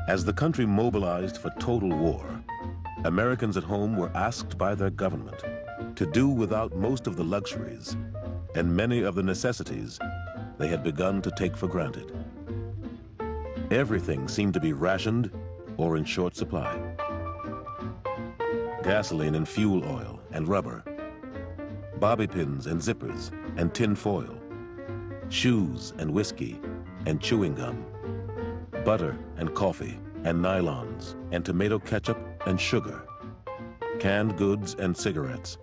As the country mobilized for total war, Americans at home were asked by their government to do without most of the luxuries and many of the necessities they had begun to take for granted. Everything seemed to be rationed or in short supply. Gasoline and fuel oil and rubber, bobby pins and zippers and tin foil, shoes and whiskey and chewing gum, butter and coffee and nylons and tomato ketchup and sugar, canned goods and cigarettes,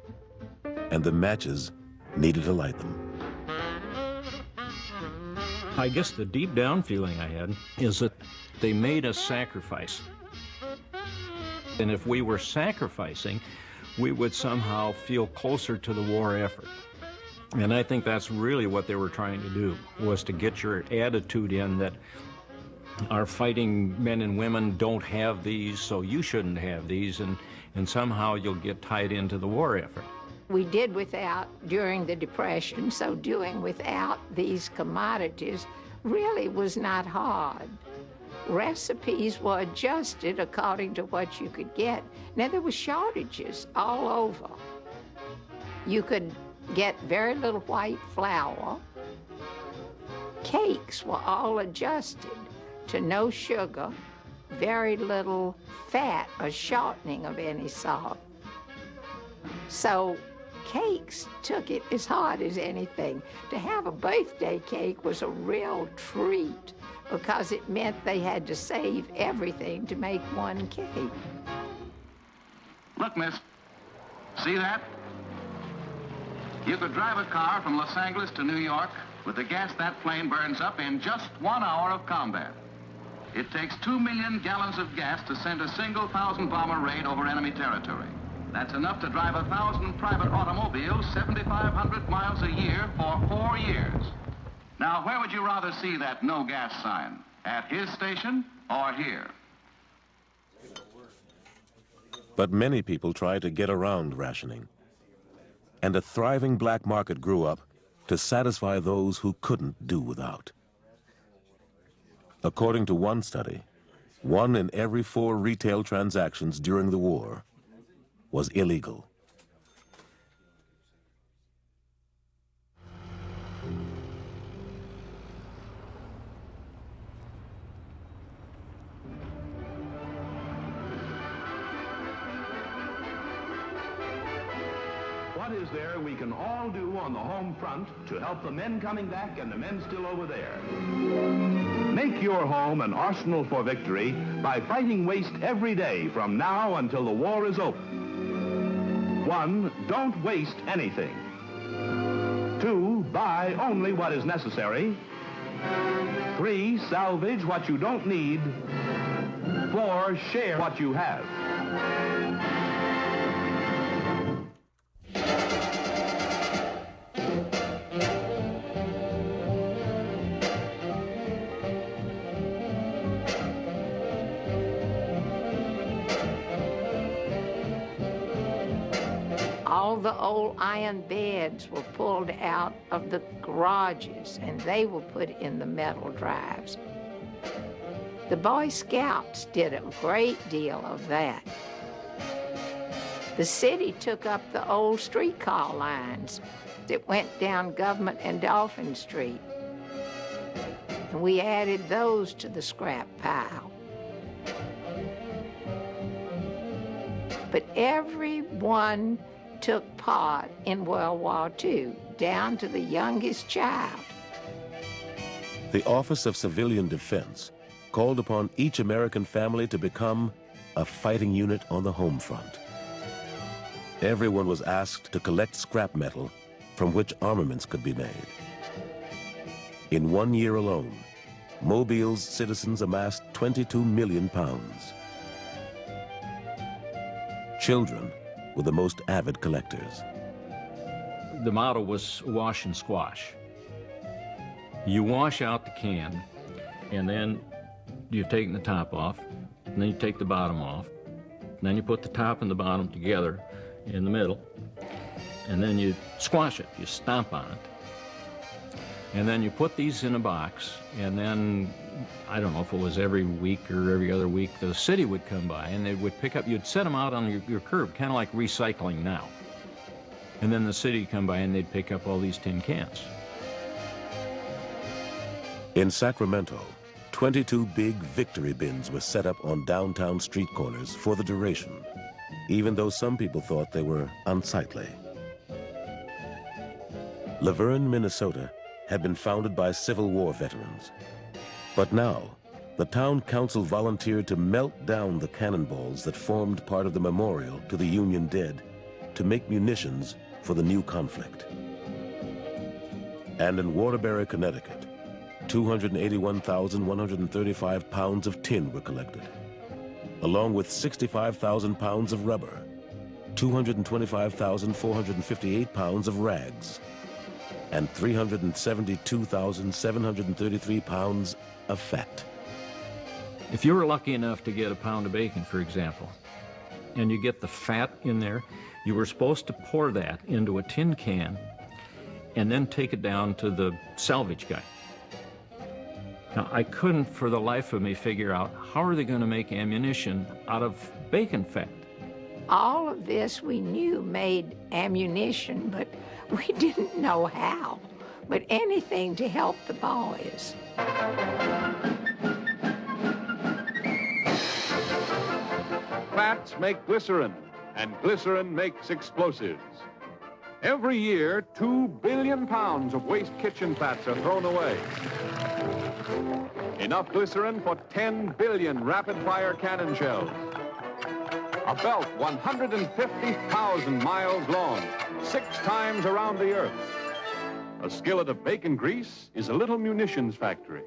and the matches needed to light them. I guess the deep down feeling I had is that they made us sacrifice. And if we were sacrificing, we would somehow feel closer to the war effort. And I think that's really what they were trying to do, was to get your attitude in that our fighting men and women don't have these, so you shouldn't have these, and somehow you'll get tied into the war effort. We did without during the Depression, so doing without these commodities really was not hard. Recipes were adjusted according to what you could get. Now, there were shortages all over. You could get very little white flour. Cakes were all adjusted to no sugar, very little fat or shortening of any sort. So cakes took it as hard as anything. To have a birthday cake was a real treat because it meant they had to save everything to make one cake. Look, miss, see that? You could drive a car from Los Angeles to New York with the gas that plane burns up in just 1 hour of combat. It takes 2 million gallons of gas to send a single 1,000-bomber raid over enemy territory. That's enough to drive 1,000 private automobiles 7,500 miles a year for 4 years. Now, where would you rather see that no gas sign? At his station or here? But many people tried to get around rationing. And a thriving black market grew up to satisfy those who couldn't do without. According to one study, 1 in every 4 retail transactions during the war was illegal. What is there we can all do on the home front to help the men coming back and the men still over there? Make your home an arsenal for victory by fighting waste every day from now until the war is over. 1, don't waste anything. 2, buy only what is necessary. 3, salvage what you don't need. 4, share what you have. All the old iron beds were pulled out of the garages and they were put in the metal drives. The Boy Scouts did a great deal of that. The city took up the old streetcar lines that went down Government and Dolphin Street, and we added those to the scrap pile. But everyone took part in World War II, down to the youngest child. The Office of Civilian Defense called upon each American family to become a fighting unit on the home front. Everyone was asked to collect scrap metal from which armaments could be made. In 1 year alone, Mobile's citizens amassed 22 million pounds. Children were the most avid collectors. The motto was wash and squash. You wash out the can, and then you've taken the top off, and then you take the bottom off, and then you put the top and the bottom together in the middle, and then you squash it, you stomp on it. And then you put these in a box, and then, I don't know if it was every week or every other week, the city would come by and they would pick up, you'd set them out on your curb, kind of like recycling now. And then the city would come by and they'd pick up all these tin cans. In Sacramento, 22 big victory bins were set up on downtown street corners for the duration, even though some people thought they were unsightly. Laverne, Minnesota, had been founded by Civil War veterans. But now, the town council volunteered to melt down the cannonballs that formed part of the memorial to the Union dead to make munitions for the new conflict. And in Waterbury, Connecticut, 281,135 pounds of tin were collected, along with 65,000 pounds of rubber, 225,458 pounds of rags, and 372,733 pounds of fat. If you were lucky enough to get a pound of bacon, for example, and you get the fat in there, you were supposed to pour that into a tin can and then take it down to the salvage guy. Now, I couldn't for the life of me figure out how are they going to make ammunition out of bacon fat. All of this we knew made ammunition, but we didn't know how. But anything to help the boys. Fats make glycerin, and glycerin makes explosives. Every year, 2 billion pounds of waste kitchen fats are thrown away. Enough glycerin for 10 billion rapid-fire cannon shells. A belt 150,000 miles long, 6 times around the earth. A skillet of bacon grease is a little munitions factory.